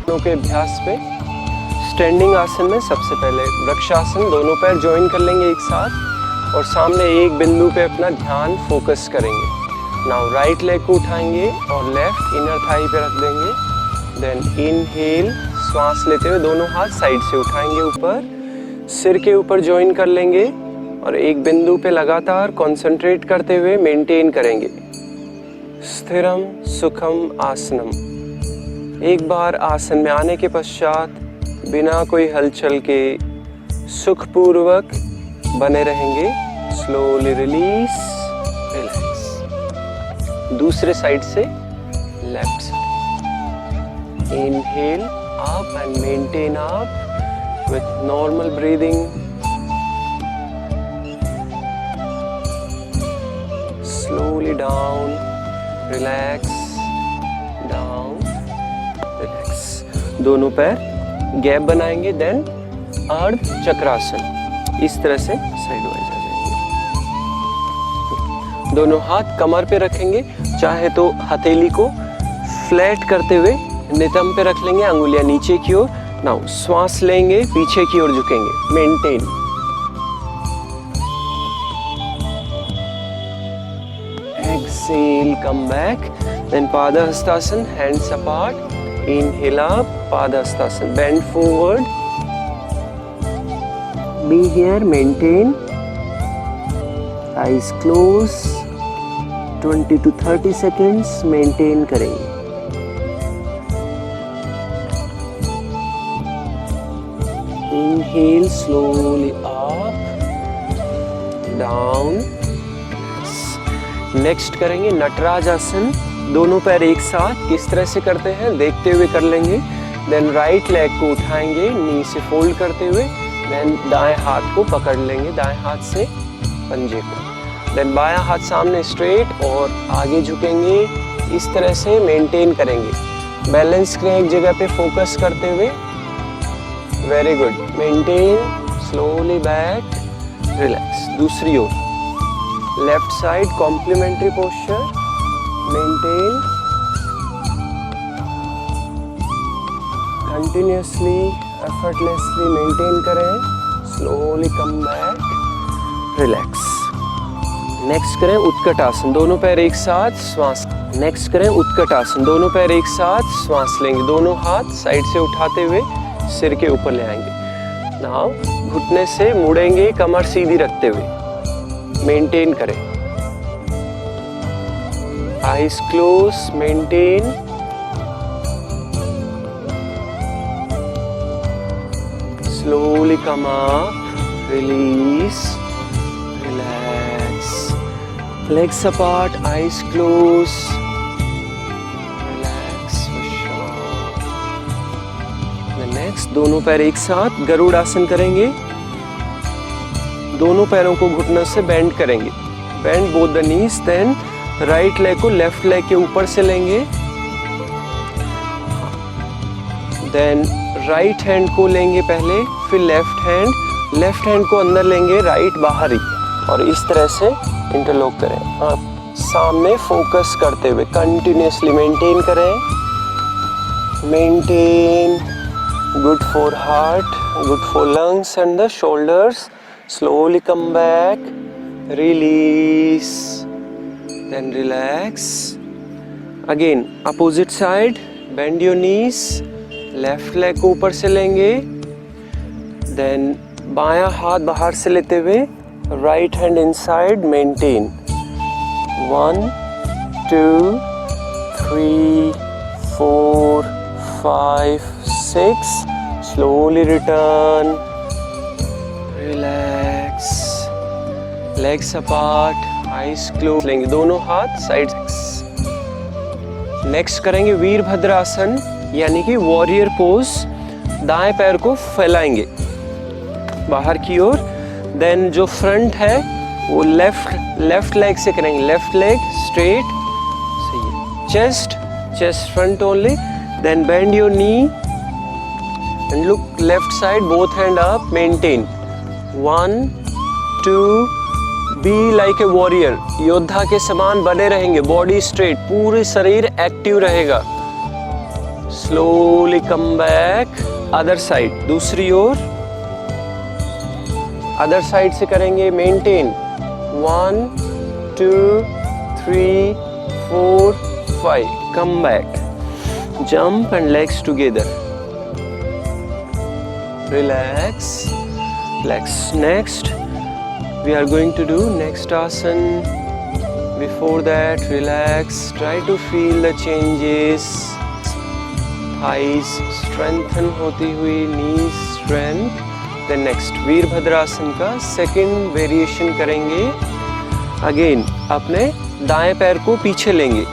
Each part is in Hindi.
घुटनों के अभ्यास पे। स्टैंडिंग आसन में सबसे पहले वृक्षासन, दोनों पैर ज्वाइन कर लेंगे एक साथ और सामने एक बिंदु पे अपना ध्यान फोकस करेंगे। नाउ राइट लेग को उठाएंगे और लेफ्ट इनर थाई पे रख देंगे। देन इनहेल, श्वास लेते हुए दोनों हाथ साइड से उठाएंगे ऊपर, सिर के ऊपर ज्वाइन कर लेंगे और एक बिंदु पे लगातार कंसंट्रेट करते हुए मेंटेन करेंगे। स्थिरम सुखम आसनम। एक बार आसन में आने के पश्चात बिना कोई हलचल के सुखपूर्वक बने रहेंगे। Slowly release, relax. दूसरे साइड से left side. Inhale up and maintain up with normal breathing. Slowly down, relax, down, relax. दोनों पैर गैप बनाएंगे। देन अर्ध चक्रासन, इस तरह से साइड वाइज आ जाएंगे। दोनों हाथ कमर पे रखेंगे, चाहे तो हथेली को फ्लैट करते हुए नितंब पे रख लेंगे, अंगुलियां नीचे की ओर। नाउ श्वास लेंगे, पीछे की ओर झुकेंगे, maintain. Exhale, come back. Then Padahastasana, hands apart. Inhale up, Padhastasana, bend forward. Be here, maintain. Eyes closed. 20 to 30 seconds maintain करेंगे। Inhale slowly up, down. Next करेंगे नटराज आसन। दोनों पैर एक साथ किस तरह से करते हैं देखते हुए कर लेंगे। देन राइट लेग को उठाएंगे नी से फोल्ड करते हुए। देन दाएं हाथ को पकड़ लेंगे, दाएं हाथ से पंजे को। देन बायां हाथ सामने स्ट्रेट और आगे झुकेंगे, इस तरह से मेंटेन करेंगे। बैलेंस करें एक जगह पे फोकस करते हुए। Very good, maintain. Slowly back, relax. दूसरी ओर left side complementary posture, maintain continuously, effortlessly maintain करें। Slowly come back, relax. Next करें उत्कट आसन, दोनों पैर एक साथ, श्वास। नेक्स्ट करें उत्कट आसन, दोनों पैर एक साथ, श्वास लेंगे। दोनों हाथ साइड से उठाते हुए सिर के ऊपर ले आएंगे। नाउ घुटने से मुड़ेंगे, कमर सीधी रखते हुए मेंटेन करें। Eyes closed, maintain. Slowly come up, release, relax. Legs apart, eyes closed. Relax for sure. The next, दोनों पैर एक साथ गरुड़ आसन करेंगे। दोनों पैरों को घुटनों से बेंड करेंगे। Bend both the knees, then right leg को लेफ्ट लेग के ऊपर से लेंगे। देन राइट हैंड को लेंगे पहले, फिर लेफ्ट हैंड को अंदर लेंगे, राइट बाहर ही, और इस तरह से इंटरलॉक करें। आप सामने फोकस करते हुए कंटिन्यूसली मेंटेन करें। Maintain, good for heart, good for lungs and the shoulders. Slowly come back, release, then relax. Again opposite side, bend your knees, left leg को ऊपर से लेंगे। then बायां हाथ बाहर से लेते हुए right hand inside, maintain 1 2 3 4 5 6, slowly return, relax, legs apart, eyes close लेंगे, दोनों हाथ साइड। नेक्स्ट करेंगे वीरभद्रासन यानी कि वॉरियर पोज। दाएं पैर को फैलाएंगे बाहर की ओर। देन जो फ्रंट है वो लेफ्ट लेग से करेंगे। लेफ्ट लेग स्ट्रेट, सही है। Chest front only. Then bend your knee and look left side, both hand up, maintain 1 2। Be like a warrior, योद्धा के समान बने रहेंगे। बॉडी स्ट्रेट, पूरे शरीर एक्टिव रहेगा। slowly come back. Other side, दूसरी ओर, other side से करेंगे. Maintain 1 2 3 4 5. Come back. Jump and legs together. Relax. Relax. Next, we are going to do next asana. Before that, relax. Try to feel the changes. Thighs strengthen होती हुई, knees strength. Then next, Virabhadrasana का second variation करेंगे. Again, अपने दाएं पैर को पीछे लेंगे,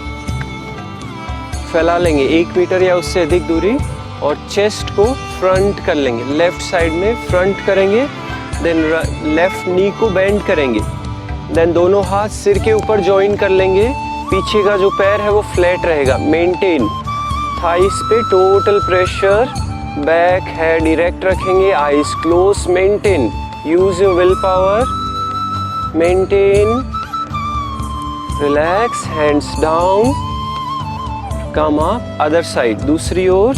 फैला लेंगे 1 मीटर या उससे अधिक दूरी, और चेस्ट को फ्रंट कर लेंगे. लेफ्ट साइड में फ्रंट करेंगे. देन लेफ्ट नी को बेंड करेंगे. देन दोनों हाथ सिर के ऊपर ज्वाइन कर लेंगे. पीछे का जो पैर है वो फ्लैट रहेगा. मेंटेन थाइस पे total pressure. Back head erect रखेंगे. Eyes close. Maintain. Use your will power. Maintain. Relax. Hands down. Come up. Other side, दूसरी ओर.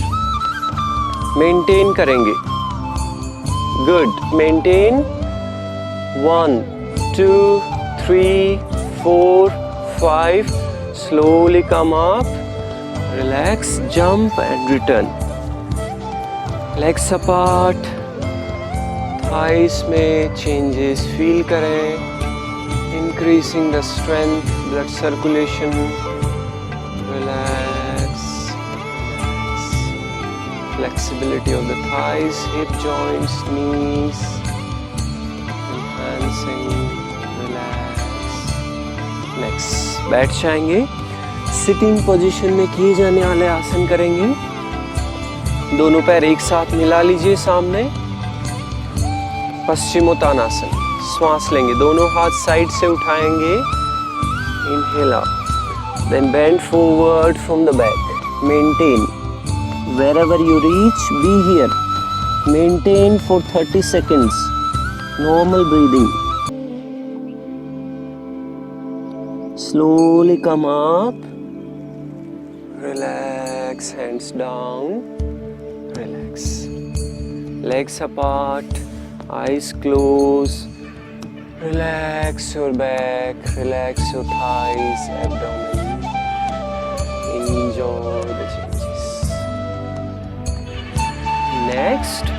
मेंटेन करेंगे. Good. Maintain. 1 2 3 4 5. Slowly come up. Relax. Jump and return. Legs apart. Thighs में changes feel करें. Increasing the strength, blood circulation. Relax. Flexibility of the thighs, hip joints, knees. Enhancing. Relax. Next, बैठ जाएंगे. सिटिंग पोजीशन में किए जाने वाले आसन करेंगे. दोनों पैर एक साथ मिला लीजिए सामने. पश्चिमोत्तानासन. श्वास लेंगे. दोनों हाथ साइड से उठाएंगे. Inhale up. Then bend forward from the back. Maintain. Wherever you reach, be here. Maintain for 30 seconds. Normal breathing. Slowly come up. Relax. Hands down. Relax. Legs apart. Eyes closed. Relax your back, relax your thighs, abdomen. Enjoy the changes. Next,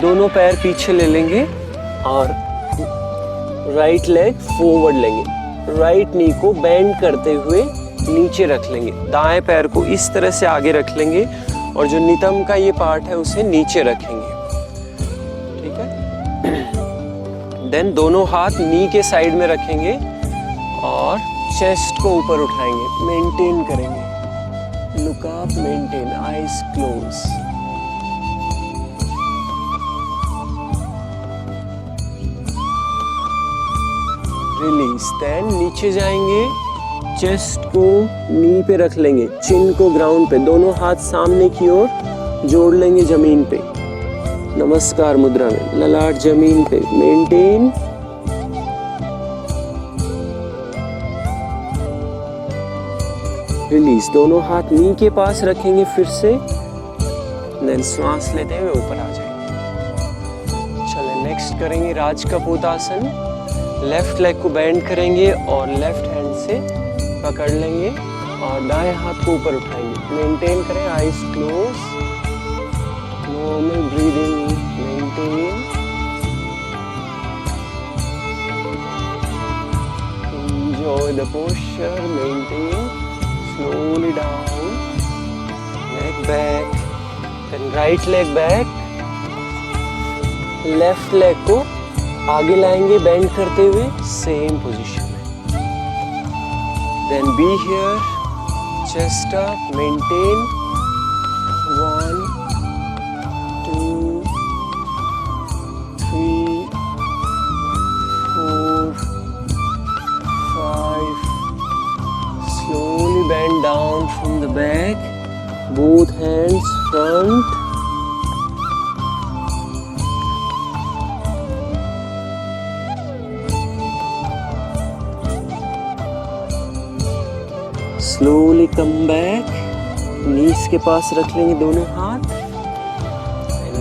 दोनों पैर पीछे ले लेंगे और राइट लेग फॉरवर्ड लेंगे. राइट नी को बेंड करते हुए नीचे रख लेंगे. दाएं पैर को इस तरह से आगे रख लेंगे और जो नितंब का ये पार्ट है उसे नीचे रखेंगे. देन दोनों हाथ नी के साइड में रखेंगे और चेस्ट को ऊपर उठाएंगे. मेंटेन करेंगे. Look up. Maintain. Eyes close. Release. Then नीचे जाएंगे. चेस्ट को नी पे रख लेंगे. चिन को ग्राउंड पे. दोनों हाथ सामने की ओर जोड़ लेंगे जमीन पे. नमस्कार मुद्रा में. ललाट जमीन पे. मेंटेन. रिलीज. दोनों हाथ नी के पास रखेंगे फिर से. देन श्वास लेते हुए ऊपर आ जाएंगे. चलिए नेक्स्ट करेंगे राजकपोतासन. लेफ्ट लेग को बेंड करेंगे और लेफ्ट हैंड से पकड़ लेंगे और दाएं हाथ को ऊपर उठाएंगे. मेंटेन करें. Eyes close. Normal breathing. Maintain. Enjoy the posture. Maintain. Slowly down. Leg back. Then right leg back. Left leg को आगे लाएंगे बेंड करते हुए. Same position में. Then be here. Chest up. Maintain. 1 2 3 4 5. Slowly bend down from the back. Both hands front. Slowly come back. नीस के पास रख लेंगे दोनों हाथ।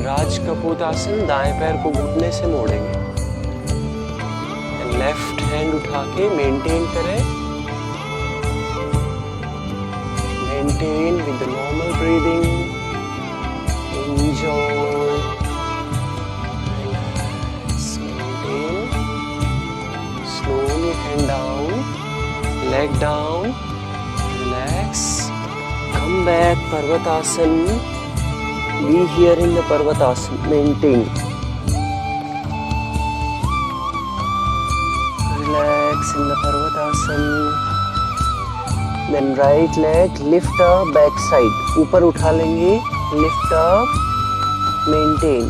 राज कपूत आसन, दाएं पैर को घुटने से मोड़ेंगे। लेफ्ट हैंड उठा के मेंटेन करें। Maintain with the normal breathing. Enjoy, relax, maintain. Slowly hand down, leg down, relax, come back, पर्वतासन। Be here in the Parvatasana, maintain. Relax in the Parvatasana. Then right leg lift up, back side. ऊपर उठा लेंगे, lift up, maintain.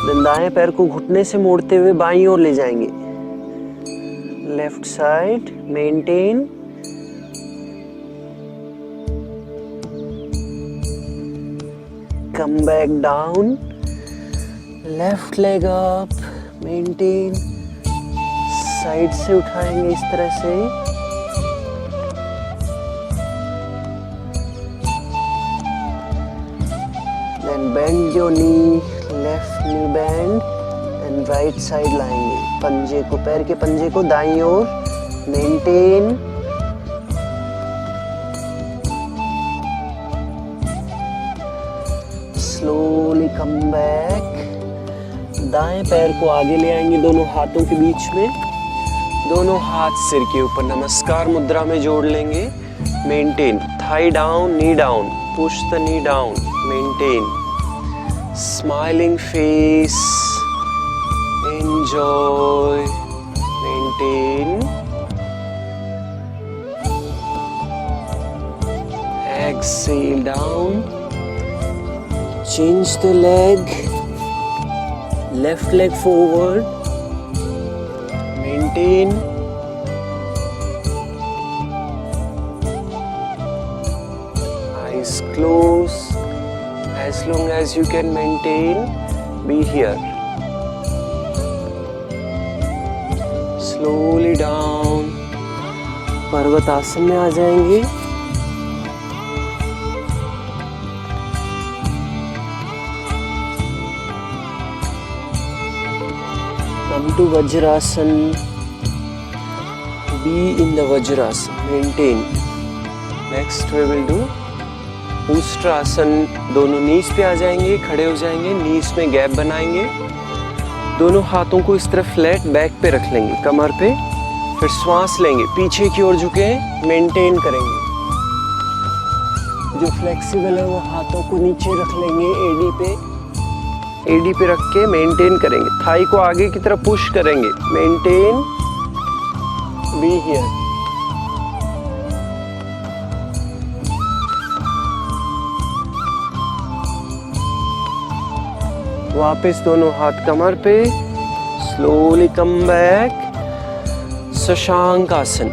Then दाएं पैर को घुटने से मोड़ते हुए बाईं ओर ले जाएंगे. Left side, maintain. Come back down, left leg up, maintain. Side से उठाएंगे इस तरह से। Then bend your knee, left knee bend, and right side लाएंगे। पंजे को, पैर के पंजे को दाईं ओर, maintain. Slowly come back. दाएं पैर को आगे ले आएंगे दोनों हाथों के बीच में। दोनों हाथ सिर के ऊपर नमस्कार मुद्रा में जोड़ लेंगे। Maintain, thigh down, knee down, push the knee down, maintain. Smiling face, enjoy, maintain. Exhale down. Change the leg, left leg forward, maintain. Eyes closed, as long as you can maintain, be here. Slowly down, पर्वतासन में आ जाएंगे। Come to Vajrasan. Be in the Vajrasan. Maintain. Next we will do Ustrasan. दोनों नीज पे आ जाएंगे, खड़े हो जाएंगे, नीज में गैप बनाएंगे। दोनों हाथों को इस तरह फ्लैट बैक पे रख लेंगे, कमर पे। फिर श्वास लेंगे, पीछे की ओर झुके, मेंटेन करेंगे। जो फ्लेक्सिबल है वो हाथों को नीचे रख लेंगे, एडी पे रख के मेंटेन करेंगे। थाई को आगे की तरफ पुश करेंगे, मेंटेन, बी हियर। वापस दोनों हाथ कमर पे, स्लोली कम बैक। शशांक आसन,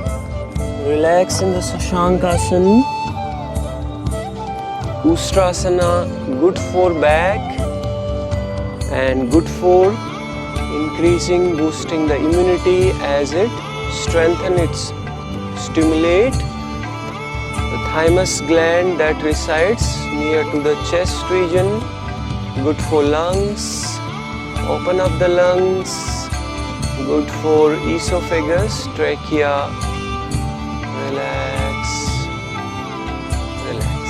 रिलैक्स इन द शशांक आसन। उष्ट्रासना, good for back and good for increasing, boosting the immunity as it strengthens, it stimulate the thymus gland that resides near to the chest region. Good for lungs, open up the lungs. Good for esophagus, trachea. Relax, relax.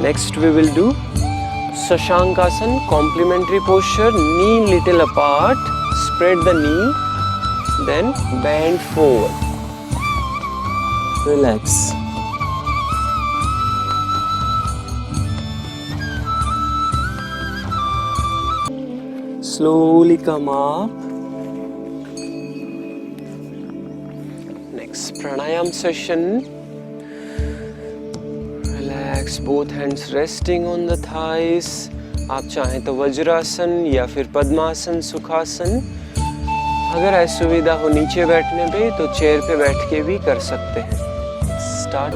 Next we will do Shashankasan, complementary posture, knee little apart, spread the knee, then bend forward. Relax. Slowly come up. Next pranayam session. Both hands resting on the thighs. आप चाहें तो वज्रासन या फिर पद्मासन, सुखासन। अगर असुविधा हो नीचे बैठने पे तो चेयर पे बैठ के भी कर सकते हैं। स्टार्ट।